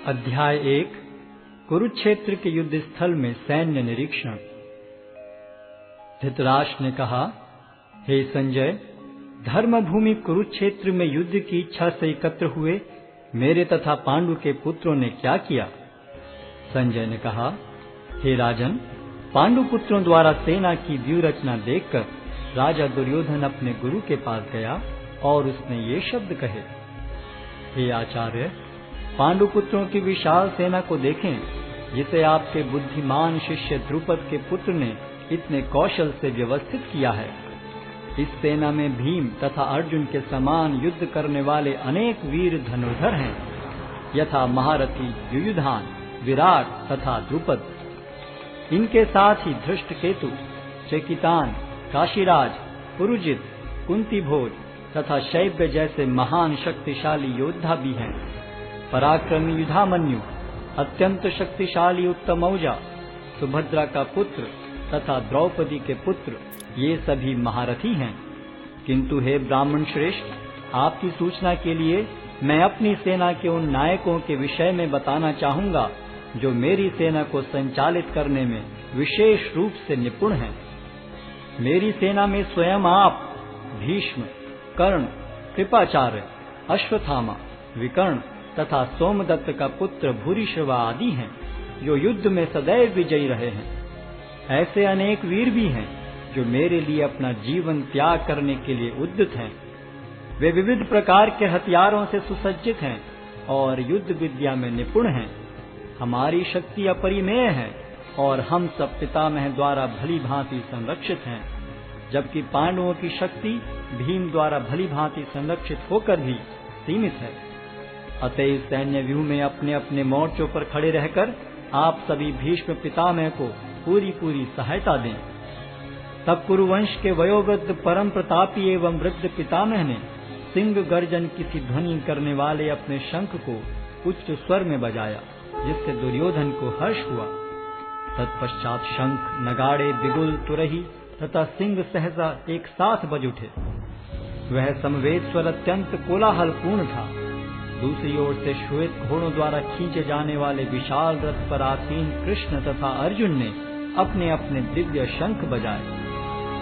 अध्याय 1 कुरुक्षेत्र के युद्ध स्थल में सैन्य निरीक्षण। धृतराष्ट्र ने कहा, हे संजय, धर्मभूमि कुरुक्षेत्र में युद्ध की इच्छा से एकत्र हुए मेरे तथा पांडु के पुत्रों ने क्या किया? संजय ने कहा, हे राजन, पांडु पुत्रों द्वारा सेना की व्यूह रचना देखकर राजा दुर्योधन अपने गुरु के पास गया और उसने ये शब्द कहे, हे आचार्य, पांडु पुत्रों की विशाल सेना को देखें, जिसे आपके बुद्धिमान शिष्य द्रुपद के पुत्र ने इतने कौशल से व्यवस्थित किया है। इस सेना में भीम तथा अर्जुन के समान युद्ध करने वाले अनेक वीर धनुर्धर हैं, यथा महारथी युयुधान, विराट तथा द्रुपद। इनके साथ ही धृष्टकेतु, चेकितान, काशीराज, पुरुजित, कुंतीभोज तथा शैब्य जैसे महान शक्तिशाली योद्धा भी हैं। पराक्रमी युधामन्यु, अत्यंत शक्तिशाली उत्तमौजा, सुभद्रा का पुत्र तथा द्रौपदी के पुत्र, ये सभी महारथी हैं। किंतु हे ब्राह्मण श्रेष्ठ, आपकी सूचना के लिए मैं अपनी सेना के उन नायकों के विषय में बताना चाहूंगा जो मेरी सेना को संचालित करने में विशेष रूप से निपुण हैं। मेरी सेना में स्वयं आप, भीष्म, कर्ण, कृपाचार्य, अश्वत्थामा, विकर्ण तथा सोमदत्त का पुत्र भूरिश्रवा आदि हैं, जो युद्ध में सदैव विजयी रहे हैं। ऐसे अनेक वीर भी हैं जो मेरे लिए अपना जीवन त्याग करने के लिए उद्यत हैं। वे विविध प्रकार के हथियारों से सुसज्जित हैं और युद्ध विद्या में निपुण हैं। हमारी शक्ति अपरिमेय है और हम सब पितामह द्वारा भली भांति संरक्षित हैं, जबकि पांडवों की शक्ति भीम द्वारा भली भांति संरक्षित होकर भी सीमित है। अतएव सैन्य व्यूह में अपने अपने मोर्चों पर खड़े रहकर आप सभी भीष्म पितामह को पूरी सहायता दें। तब कुरुवंश के वयोवृद्ध परम प्रतापी एवं वृद्ध पितामह ने सिंह गर्जन की सी ध्वनि करने वाले अपने शंख को उच्च स्वर में बजाया, जिससे दुर्योधन को हर्ष हुआ। तत्पश्चात शंख, नगाड़े, बिगुल, तुरही तथा सिंह सहसा एक साथ बज उठे। वह समवेत स्वर अत्यंत कोलाहलपूर्ण था। दूसरी ओर से श्वेत घोड़ों द्वारा खींचे जाने वाले विशाल रथ पर आसीन कृष्ण तथा अर्जुन ने अपने अपने दिव्य शंख बजाए।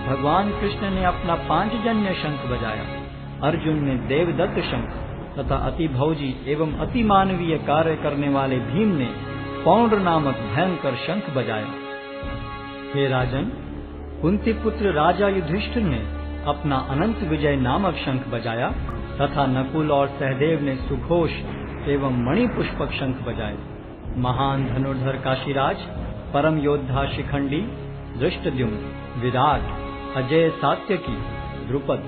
भगवान कृष्ण ने अपना पांचजन्य शंख बजाया, अर्जुन ने देवदत्त शंख तथा अति भौजी एवं अति मानवीय कार्य करने वाले भीम ने पौंड्र नामक भयंकर शंख बजाया। हे राजन, कुंती पुत्र राजा युधिष्ठिर ने अपना अनंत विजय नामक शंख बजाया तथा नकुल और सहदेव ने सुघोष एवं मणिपुष्पक शंख बजाए। महान धनुर्धर काशीराज, परम योद्धा शिखंडी, धृष्टद्युम्न, विराट, अजय सात्यकी, द्रुपद,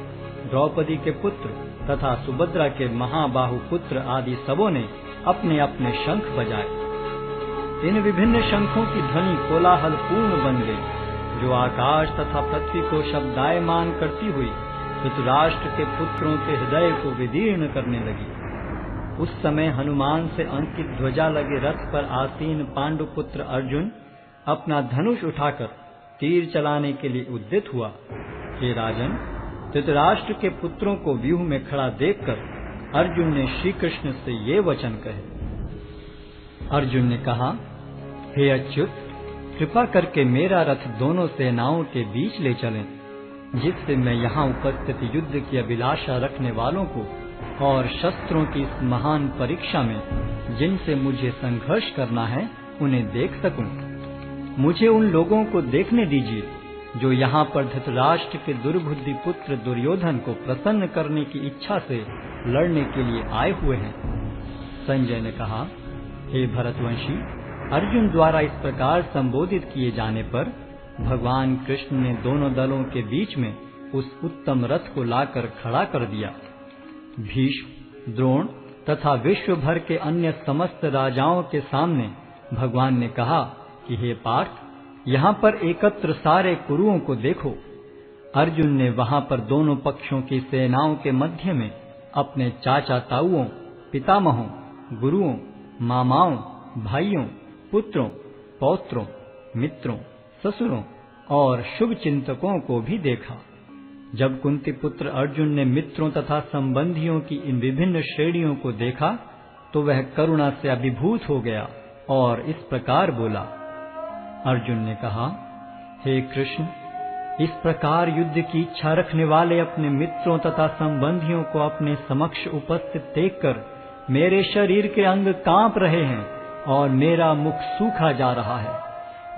द्रौपदी के पुत्र तथा सुभद्रा के महाबाहु पुत्र आदि सबों ने अपने अपने शंख बजाए। इन विभिन्न शंखों की ध्वनि कोलाहल पूर्ण बन गई, जो आकाश तथा पृथ्वी को शब्दायमान करती हुई धृतराष्ट्र के पुत्रों के हृदय को विदीर्ण करने लगी। उस समय हनुमान से अंकित ध्वजा लगे रथ पर आसीन पांडुपुत्र अर्जुन अपना धनुष उठाकर तीर चलाने के लिए उद्यत हुआ। हे राजन, धृतराष्ट्र के पुत्रों को व्यूह में खड़ा देखकर अर्जुन ने श्री कृष्ण से ये वचन कहे। अर्जुन ने कहा, हे अच्युत, कृपा करके मेरा रथ दोनों सेनाओं के बीच ले चलें, जिससे मैं यहाँ उपस्थित युद्ध की अभिलाषा रखने वालों को और शस्त्रों की इस महान परीक्षा में जिनसे मुझे संघर्ष करना है उन्हें देख सकूं। मुझे उन लोगों को देखने दीजिए जो यहाँ पर धृतराष्ट्र के दुर्बुद्धि पुत्र दुर्योधन को प्रसन्न करने की इच्छा से लड़ने के लिए आए हुए हैं। संजय ने कहा, हे भरतवंशी, अर्जुन द्वारा इस प्रकार संबोधित किए जाने पर भगवान कृष्ण ने दोनों दलों के बीच में उस उत्तम रथ को लाकर खड़ा कर दिया। भीष्म, द्रोण तथा विश्व भर के अन्य समस्त राजाओं के सामने भगवान ने कहा कि हे पार्थ, यहाँ पर एकत्र सारे कुरुओं को देखो। अर्जुन ने वहाँ पर दोनों पक्षों की सेनाओं के मध्य में अपने चाचा ताऊओं, पितामहों, गुरुओं, मामाओं, भाइयों, पुत्रों, पौत्रों, मित्रों, ससुरों और शुभ चिंतकों को भी देखा। जब कुंती पुत्र अर्जुन ने मित्रों तथा संबंधियों की इन विभिन्न श्रेणियों को देखा तो वह करुणा से अभिभूत हो गया और इस प्रकार बोला। अर्जुन ने कहा, हे कृष्ण, इस प्रकार युद्ध की इच्छा रखने वाले अपने मित्रों तथा संबंधियों को अपने समक्ष उपस्थित देखकर मेरे शरीर के अंग कांप रहे हैं और मेरा मुख सूखा जा रहा है।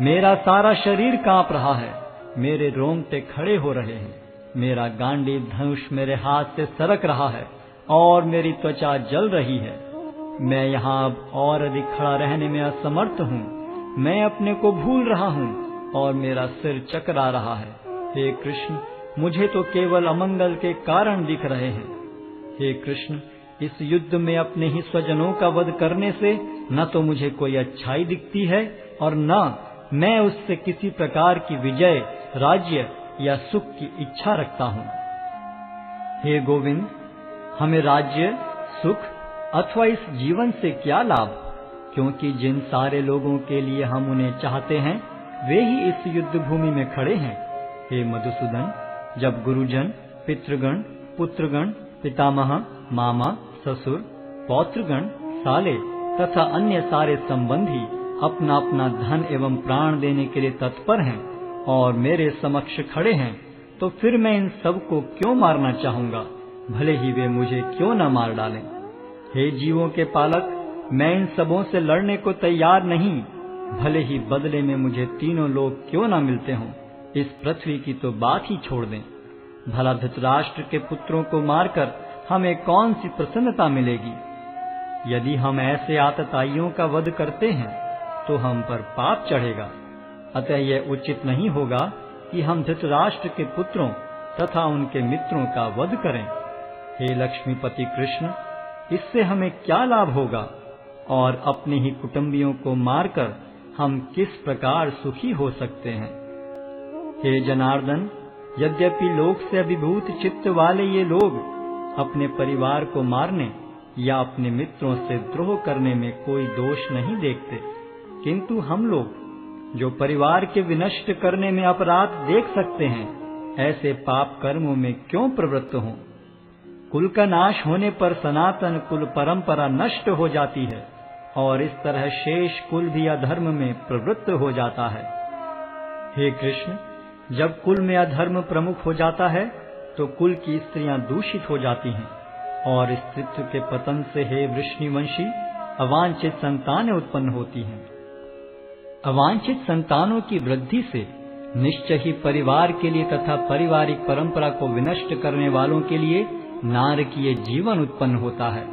मेरा सारा शरीर कांप रहा है, मेरे रोंगटे खड़े हो रहे हैं, मेरा गांडीव धनुष मेरे हाथ से सरक रहा है और मेरी त्वचा जल रही है। मैं यहाँ अब और अधिक खड़ा रहने में असमर्थ हूँ। मैं अपने को भूल रहा हूँ और मेरा सिर चकरा रहा है। हे कृष्ण, मुझे तो केवल अमंगल के कारण दिख रहे हैं। हे कृष्ण, इस युद्ध में अपने ही स्वजनों का वध करने से न तो मुझे कोई अच्छाई दिखती है और न मैं उससे किसी प्रकार की विजय, राज्य या सुख की इच्छा रखता हूँ। हे गोविंद, हमें राज्य, सुख अथवा इस जीवन से क्या लाभ, क्योंकि जिन सारे लोगों के लिए हम उन्हें चाहते हैं वे ही इस युद्ध भूमि में खड़े हैं। हे मधुसूदन, जब गुरुजन, पितृगण, पुत्रगण, पितामह, मामा, ससुर, पौत्रगण, साले तथा अन्य सारे संबंधी अपना अपना धन एवं प्राण देने के लिए तत्पर हैं और मेरे समक्ष खड़े हैं, तो फिर मैं इन सब को क्यों मारना चाहूंगा, भले ही वे मुझे क्यों न मार डालें। हे जीवों के पालक, मैं इन सबों से लड़ने को तैयार नहीं, भले ही बदले में मुझे तीनों लोग क्यों न मिलते हों। इस पृथ्वी की तो बात ही छोड़ दें। भला धृतराष्ट्र के पुत्रों को मारकर हमें कौन सी प्रसन्नता मिलेगी। यदि हम ऐसे आतताइयों का वध करते हैं तो हम पर पाप चढ़ेगा। अतः यह उचित नहीं होगा कि हम धृतराष्ट्र के पुत्रों तथा उनके मित्रों का वध करें। हे लक्ष्मीपति कृष्ण, इससे हमें क्या लाभ होगा और अपने ही कुटुंबियों को मारकर हम किस प्रकार सुखी हो सकते हैं। हे जनार्दन, यद्यपि लोक से अभिभूत चित्त वाले ये लोग अपने परिवार को मारने या अपने मित्रों से द्रोह करने में कोई दोष नहीं देखते, किंतु हम लोग जो परिवार के विनष्ट करने में अपराध देख सकते हैं, ऐसे पाप कर्मों में क्यों प्रवृत्त हों। कुल का नाश होने पर सनातन कुल परंपरा नष्ट हो जाती है और इस तरह शेष कुल भी अधर्म में प्रवृत्त हो जाता है। हे कृष्ण, जब कुल में अधर्म प्रमुख हो जाता है तो कुल की स्त्रियां दूषित हो जाती हैं और स्त्रीत्व के पतन से हे वृष्णिवंशी अवांछित संतानें उत्पन्न होती हैं। अवांछित संतानों की वृद्धि से निश्चय ही परिवार के लिए तथा पारिवारिक परंपरा को विनष्ट करने वालों के लिए नारकीय जीवन उत्पन्न होता है।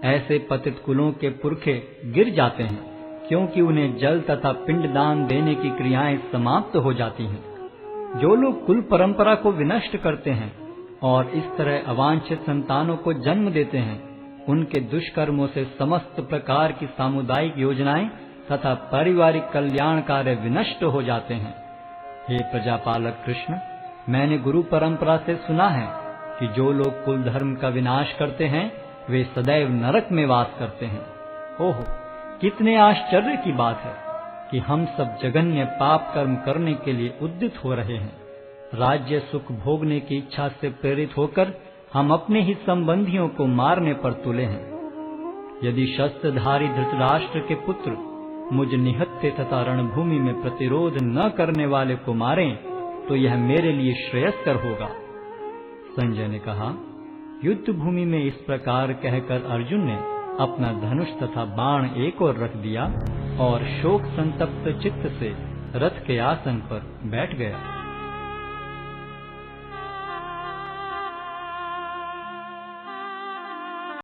ऐसे पतित कुलों के पुरखे गिर जाते हैं, क्योंकि उन्हें जल तथा पिंडदान देने की क्रियाएं समाप्त हो जाती हैं। जो लोग कुल परंपरा को विनष्ट करते हैं और इस तरह अवांछित संतानों को जन्म देते हैं, उनके दुष्कर्मों से समस्त प्रकार की सामुदायिक योजनाएं तथा पारिवारिक कल्याण कार्य विनष्ट हो जाते हैं। हे प्रजापालक कृष्ण, मैंने गुरु परंपरा से सुना है कि जो लोग कुल धर्म का विनाश करते हैं वे सदैव नरक में वास करते हैं। ओहो, कितने आश्चर्य की बात है कि हम सब जघन्य पाप कर्म करने के लिए उद्यत हो रहे हैं। राज्य सुख भोगने की इच्छा से प्रेरित होकर हम अपने ही संबंधियों को मारने पर तुले हैं। यदि शस्त्रधारी धृतराष्ट्र के पुत्र मुझ निहत्थे तथा रणभूमि में प्रतिरोध न करने वाले को मारें तो यह मेरे लिए श्रेयस्कर होगा। संजय ने कहा, युद्ध भूमि में इस प्रकार कहकर अर्जुन ने अपना धनुष तथा बाण एक ओर रख दिया और शोक संतप्त चित्त से रथ के आसन पर बैठ गया।